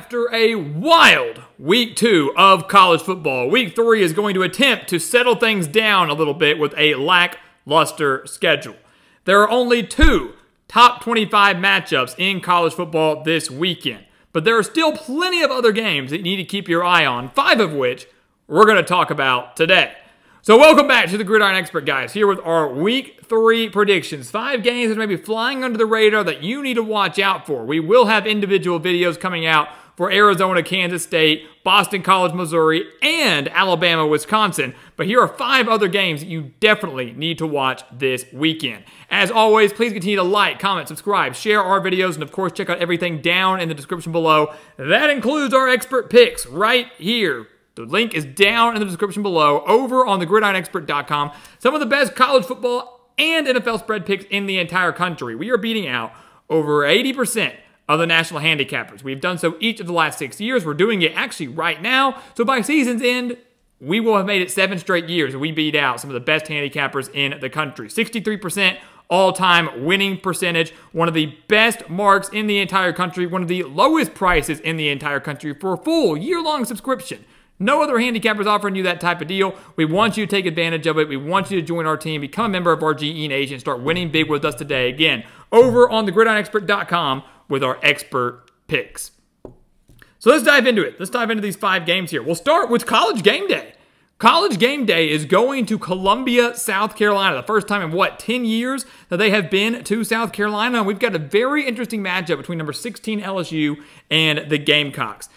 after a wild week 2 of college football. Week 3 is going to attempt to settle things down a little bit with a lackluster schedule. There are only 2 top 25 matchups in college football this weekend, but there are still plenty of other games that you need to keep your eye on, 5 of which we're going to talk about today. So welcome back to the Gridiron Expert, guys, here with our Week 3 predictions. 5 games that may be flying under the radar that you need to watch out for. We will have individual videos coming out for Arizona, Kansas State, Boston College, Missouri, and Alabama, Wisconsin. But here are 5 other games that you definitely need to watch this weekend. As always, please continue to like, comment, subscribe, share our videos, and of course, check out everything down in the description below. That includes our expert picks right here. The link is down in the description below over on thegridironexpert.com. Some of the best college football and NFL spread picks in the entire country. We are beating out over 80% of the national handicappers. We've done so each of the last 6 years. We're doing it actually right now. So by season's end, we will have made it 7 straight years. We beat out some of the best handicappers in the country. 63% all-time winning percentage, one of the best marks in the entire country, one of the lowest prices in the entire country for a full year-long subscription. No other handicappers offering you that type of deal. We want you to take advantage of it. We want you to join our team, become a member of our GE Nation, start winning big with us today. Again, over on thegridironexpert.com with our expert picks. So let's dive into it. Let's dive into these 5 games here. We'll start with College Game Day. College Game Day is going to Columbia, South Carolina. The first time in, 10 years that they have been to South Carolina. And we've got a very interesting matchup between number 16 LSU and the Gamecocks.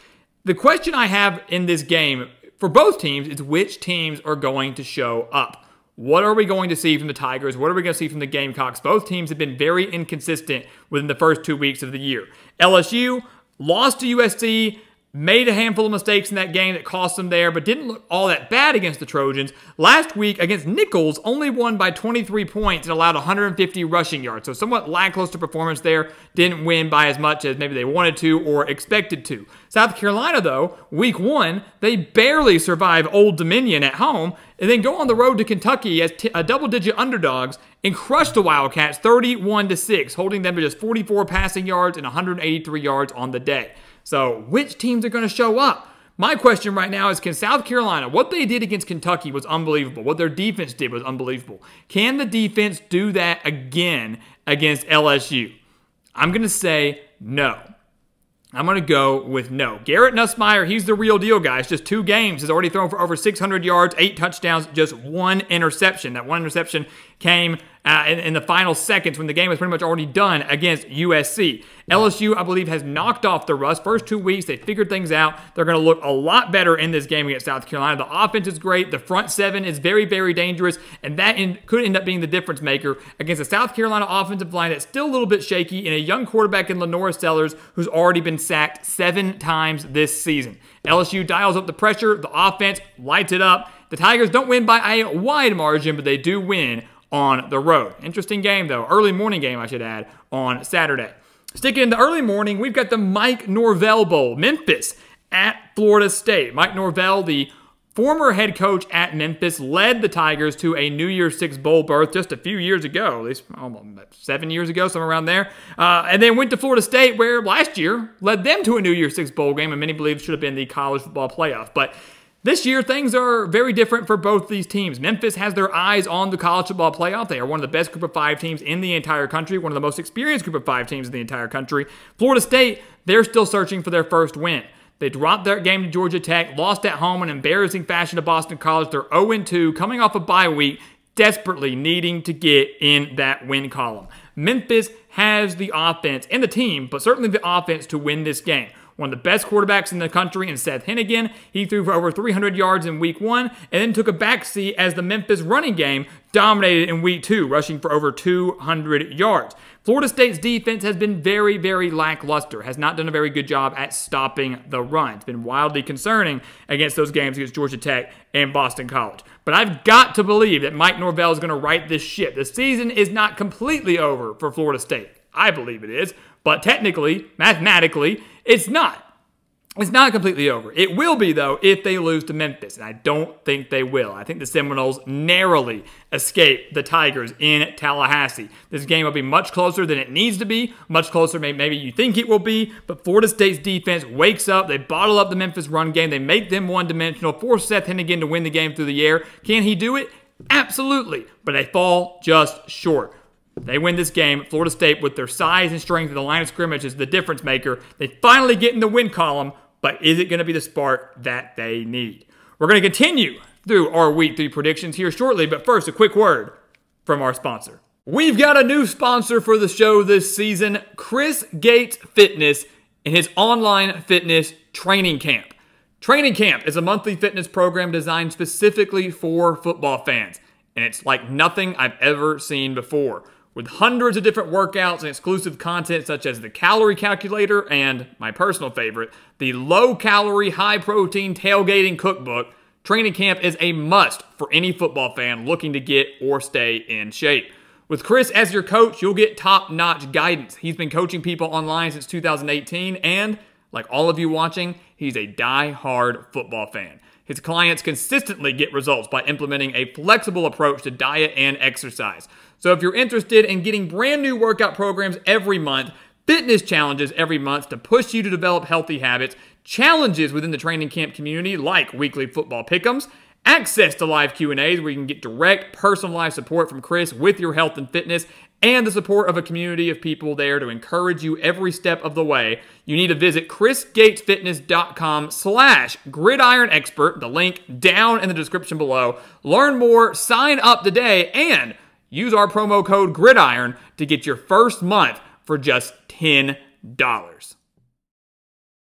The question I have in this game for both teams is which teams are going to show up. What are we going to see from the Tigers? What are we going to see from the Gamecocks? Both teams have been very inconsistent within the first 2 weeks of the year. LSU lost to USC, made a handful of mistakes in that game that cost them there, but didn't look all that bad against the Trojans. Last week against Nichols, only won by 23 points and allowed 150 rushing yards. So somewhat lackluster performance there. Didn't win by as much as maybe they wanted to or expected to. South Carolina, though, week 1, they barely survive Old Dominion at home and then go on the road to Kentucky as double-digit underdogs and crush the Wildcats 31-6, holding them to just 44 passing yards and 183 yards on the day. So, which teams are going to show up? My question right now is, can South Carolina, what they did against Kentucky was unbelievable. What their defense did was unbelievable. Can the defense do that again against LSU? I'm going to say no. I'm going to go with no. Garrett Nussmeier, he's the real deal, guys. Just 2 games. Has already thrown for over 600 yards, 8 touchdowns, just 1 interception. That 1 interception came in the final seconds when the game was pretty much already done against USC. LSU, I believe, has knocked off the rust. First 2 weeks, they figured things out. They're going to look a lot better in this game against South Carolina. The offense is great. The front 7 is very, very dangerous, and that could end up being the difference maker against a South Carolina offensive line that's still a little bit shaky and a young quarterback in Lenora Sellers who's already been sacked 7 times this season. LSU dials up the pressure. The offense lights it up. The Tigers don't win by a wide margin, but they do win on the road. Interesting game, though. Early morning game, I should add, on Saturday. Sticking in the early morning, we've got the Mike Norvell Bowl. Memphis at Florida State. Mike Norvell, the former head coach at Memphis, led the Tigers to a New Year's Six Bowl berth just a few years ago, at least 7 years ago, somewhere around there. And then went to Florida State, where last year led them to a New Year's Six Bowl game, and many believe should have been the college football playoff. But this year, things are very different for both these teams. Memphis has their eyes on the college football playoff. They are one of the best group of 5 teams in the entire country, one of the most experienced group of 5 teams in the entire country. Florida State, they're still searching for their first win. They dropped their game to Georgia Tech, lost at home in embarrassing fashion to Boston College. They're 0-2, coming off a bye week, desperately needing to get in that win column. Memphis has the offense and the team, but certainly the offense to win this game. One of the best quarterbacks in the country in Seth Hennigan. He threw for over 300 yards in week 1 and then took a backseat as the Memphis running game dominated in week 2, rushing for over 200 yards. Florida State's defense has been very, very lackluster, has not done a very good job at stopping the run. It's been wildly concerning against those games against Georgia Tech and Boston College. But I've got to believe that Mike Norvell is going to right this ship. The season is not completely over for Florida State. I believe it is, but technically, mathematically, it's not. It's not completely over. It will be, though, if they lose to Memphis, and I don't think they will. I think the Seminoles narrowly escape the Tigers in Tallahassee. This game will be much closer than it needs to be, much closer maybe you think it will be, but Florida State's defense wakes up. They bottle up the Memphis run game. They make them one-dimensional, force Seth Hennigan to win the game through the air. Can he do it? Absolutely, but they fall just short. They win this game. Florida State, with their size and strength at the line of scrimmage, is the difference maker. They finally get in the win column, but is it going to be the spark that they need? We're going to continue through our Week 3 predictions here shortly, but first, a quick word from our sponsor. We've got a new sponsor for the show this season, Chris Gates Fitness and his online fitness training camp. Training Camp is a monthly fitness program designed specifically for football fans, and it's like nothing I've ever seen before. With hundreds of different workouts and exclusive content such as the calorie calculator and, my personal favorite, the low-calorie, high-protein tailgating cookbook, Training Camp is a must for any football fan looking to get or stay in shape. With Chris as your coach, you'll get top-notch guidance. He's been coaching people online since 2018, and, like all of you watching, he's a die-hard football fan. His clients consistently get results by implementing a flexible approach to diet and exercise. So if you're interested in getting brand new workout programs every month, fitness challenges every month to push you to develop healthy habits, challenges within the Training Camp community like weekly football pick'ems, access to live Q&As where you can get direct personalized support from Chris with your health and fitness, and the support of a community of people there to encourage you every step of the way, you need to visit chrisgatesfitness.com/Gridiron Expert, the link down in the description below. Learn more, sign up today, and use our promo code GRIDIRON to get your first month for just $10.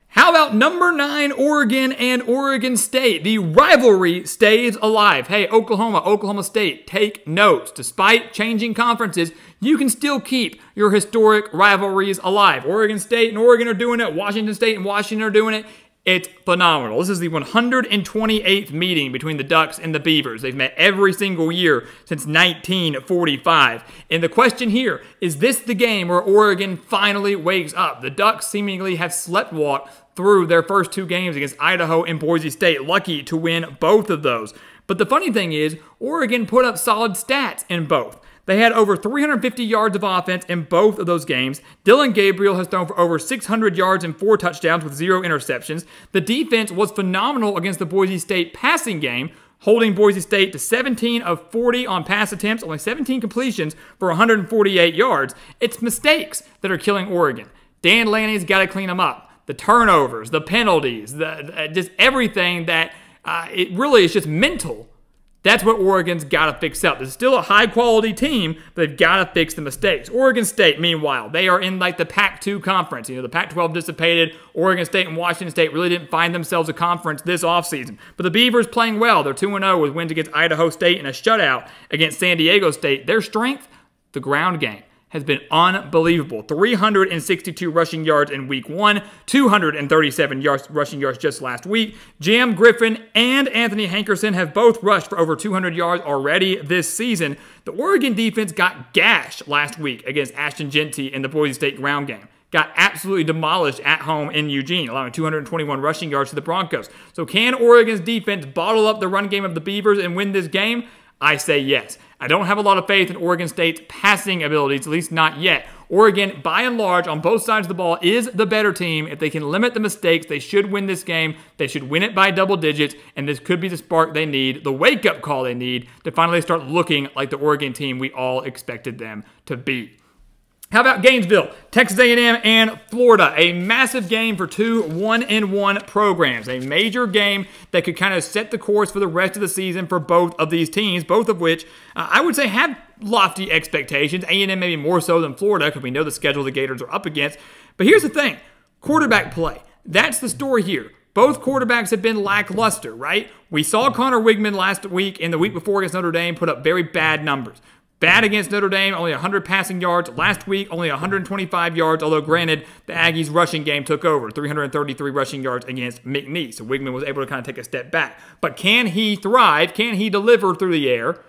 How about number 9, Oregon and Oregon State? The rivalry stays alive. Hey, Oklahoma State, take notes. Despite changing conferences, you can still keep your historic rivalries alive. Oregon State and Oregon are doing it. Washington State and Washington are doing it. It's phenomenal. This is the 128th meeting between the Ducks and the Beavers. They've met every single year since 1945. And the question here, is this the game where Oregon finally wakes up? The Ducks seemingly have sleptwalked through their first 2 games against Idaho and Boise State, lucky to win both of those. But the funny thing is, Oregon put up solid stats in both. They had over 350 yards of offense in both of those games. Dylan Gabriel has thrown for over 600 yards and 4 touchdowns with 0 interceptions. The defense was phenomenal against the Boise State passing game, holding Boise State to 17 of 40 on pass attempts, only 17 completions for 148 yards. It's mistakes that are killing Oregon. Dan Lanny's got to clean them up. The turnovers, the penalties, just everything that it really is just mental. That's what Oregon's got to fix up. It's still a high-quality team, but they've got to fix the mistakes. Oregon State, meanwhile, they are in like the Pac-2 conference. You know, the Pac-12 dissipated. Oregon State and Washington State really didn't find themselves a conference this offseason. But the Beavers playing well. They're 2-0 with wins against Idaho State and a shutout against San Diego State. Their strength, the ground game, has been unbelievable. 362 rushing yards in week 1, 237 rushing yards just last week. Jam Griffin and Anthony Hankerson have both rushed for over 200 yards already this season. The Oregon defense got gashed last week against Ashton Genty in the Boise State ground game. Got absolutely demolished at home in Eugene, allowing 221 rushing yards to the Broncos. So can Oregon's defense bottle up the run game of the Beavers and win this game? I say yes. I don't have a lot of faith in Oregon State's passing abilities, at least not yet. Oregon, by and large, on both sides of the ball, is the better team. If they can limit the mistakes, they should win this game. They should win it by double digits, and this could be the spark they need, the wake-up call they need to finally start looking like the Oregon team we all expected them to be. How about Gainesville, Texas A&M, and Florida? A massive game for 2 1-1 programs. A major game that could kind of set the course for the rest of the season for both of these teams, both of which I would say have lofty expectations. A&M maybe more so than Florida because we know the schedule the Gators are up against. But here's the thing. Quarterback play. That's the story here. Both quarterbacks have been lackluster, right? We saw Connor Wigman last week and the week before against Notre Dame put up very bad numbers. Bad against Notre Dame, only 100 passing yards. Last week, only 125 yards, although granted, the Aggies' rushing game took over. 333 rushing yards against McNeese. So Wigman was able to kind of take a step back. But can he thrive? Can he deliver through the air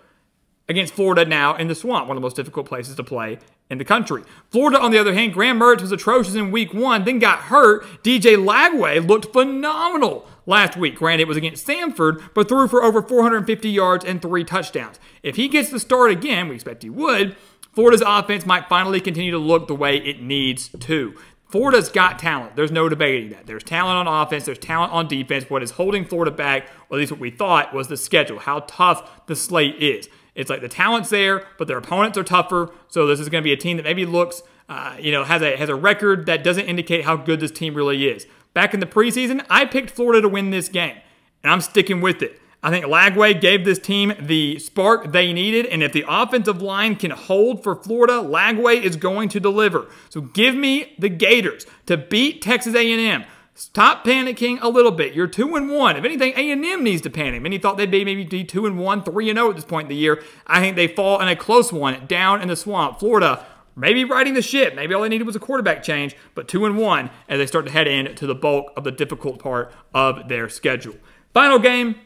against Florida now in the Swamp, one of the most difficult places to play in the country. Florida, on the other hand, Graham Mertz was atrocious in week 1, then got hurt. DJ Lagway looked phenomenal last week. Granted, it was against Samford, but threw for over 450 yards and 3 touchdowns. If he gets the start again, we expect he would, Florida's offense might finally continue to look the way it needs to. Florida's got talent. There's no debating that. There's talent on offense. There's talent on defense. What is holding Florida back, or at least what we thought, was the schedule, how tough the slate is. It's like the talent's there, but their opponents are tougher. So this is going to be a team that maybe looks, has a record that doesn't indicate how good this team really is. Back in the preseason, I picked Florida to win this game, and I'm sticking with it. I think Lagway gave this team the spark they needed, and if the offensive line can hold for Florida, Lagway is going to deliver. So give me the Gators to beat Texas A&M. Stop panicking a little bit. You're 2-1. If anything, A&M needs to panic. Many thought they'd be maybe 2-1, 3-0 at this point in the year. I think they fall in a close one down in the Swamp. Florida maybe riding the ship. Maybe all they needed was a quarterback change, but 2-1 as they start to head into the bulk of the difficult part of their schedule. Final game,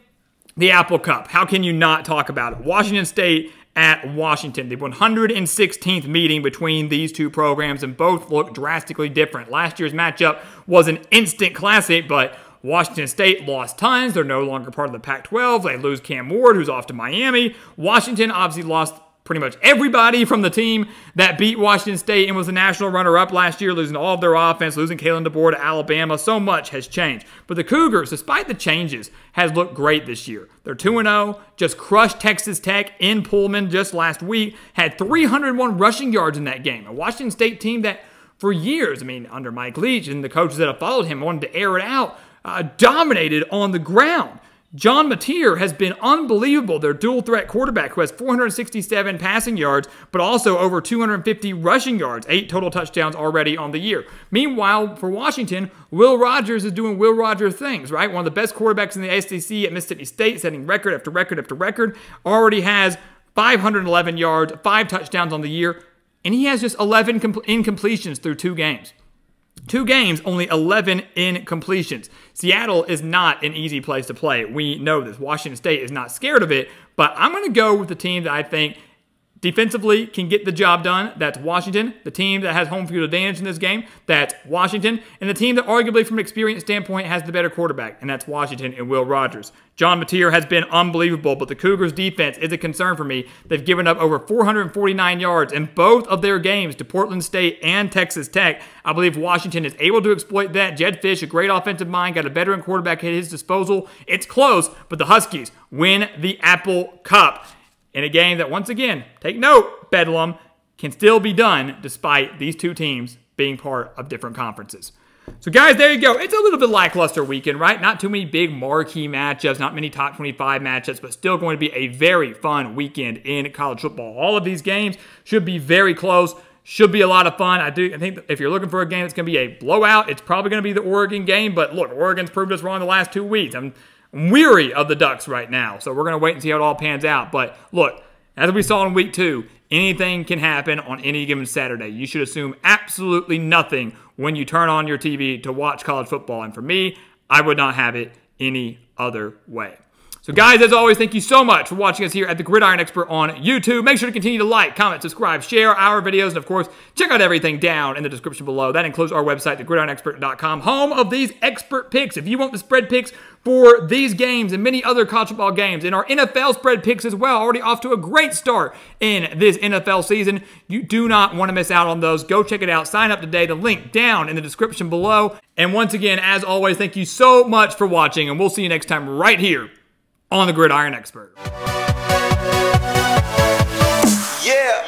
the Apple Cup. How can you not talk about it? Washington State at Washington. The 116th meeting between these two programs, and both look drastically different. Last year's matchup was an instant classic, but Washington State lost tons. They're no longer part of the Pac-12. They lose Cam Ward, who's off to Miami. Washington obviously lost pretty much everybody from the team that beat Washington State and was the national runner-up last year, losing all of their offense, losing Kalen DeBoer to Alabama. So much has changed. But the Cougars, despite the changes, has looked great this year. They're 2-0, just crushed Texas Tech in Pullman just last week, had 301 rushing yards in that game. A Washington State team that for years, under Mike Leach and the coaches that have followed him, wanted to air it out, dominated on the ground. John Mateer has been unbelievable, their dual-threat quarterback who has 467 passing yards, but also over 250 rushing yards, 8 total touchdowns already on the year. Meanwhile, for Washington, Will Rogers is doing Will Rogers things, right? One of the best quarterbacks in the SEC at Mississippi State, setting record after record after record, already has 511 yards, 5 touchdowns on the year, and he has just 11 incompletions through 2 games. 2 games, only 11 incompletions. Seattle is not an easy place to play. We know this. Washington State is not scared of it, but I'm going to go with the team that I think defensively can get the job done. That's Washington. The team that has home field advantage in this game, that's Washington. And the team that arguably from an experience standpoint has the better quarterback, and that's Washington and Will Rogers. John Mateer has been unbelievable, but the Cougars' defense is a concern for me. They've given up over 449 yards in both of their games to Portland State and Texas Tech. I believe Washington is able to exploit that. Jed Fish, a great offensive mind, got a veteran quarterback at his disposal. It's close, but the Huskies win the Apple Cup in a game that, once again, take note, Bedlam, can still be done despite these two teams being part of different conferences. So, guys, there you go. It's a little bit lackluster weekend, right? Not too many big marquee matchups, not many top 25 matchups, but still going to be a very fun weekend in college football. All of these games should be very close, should be a lot of fun. I think if you're looking for a game that's going to be a blowout, it's probably going to be the Oregon game, but look, Oregon's proved us wrong the last 2 weeks. I'm weary of the Ducks right now, so we're going to wait and see how it all pans out. But look, as we saw in week 2, anything can happen on any given Saturday. You should assume absolutely nothing when you turn on your TV to watch college football. And for me, I would not have it any other way. So guys, as always, thank you so much for watching us here at the Gridiron Expert on YouTube. Make sure to continue to like, comment, subscribe, share our videos, and of course, check out everything down in the description below. That includes our website, thegridironexpert.com, home of these expert picks. If you want the spread picks for these games and many other college football games, and our NFL spread picks as well, already off to a great start in this NFL season, you do not want to miss out on those. Go check it out. Sign up today. The link down in the description below. And once again, as always, thank you so much for watching, and we'll see you next time right here on the Gridiron Expert. Yeah.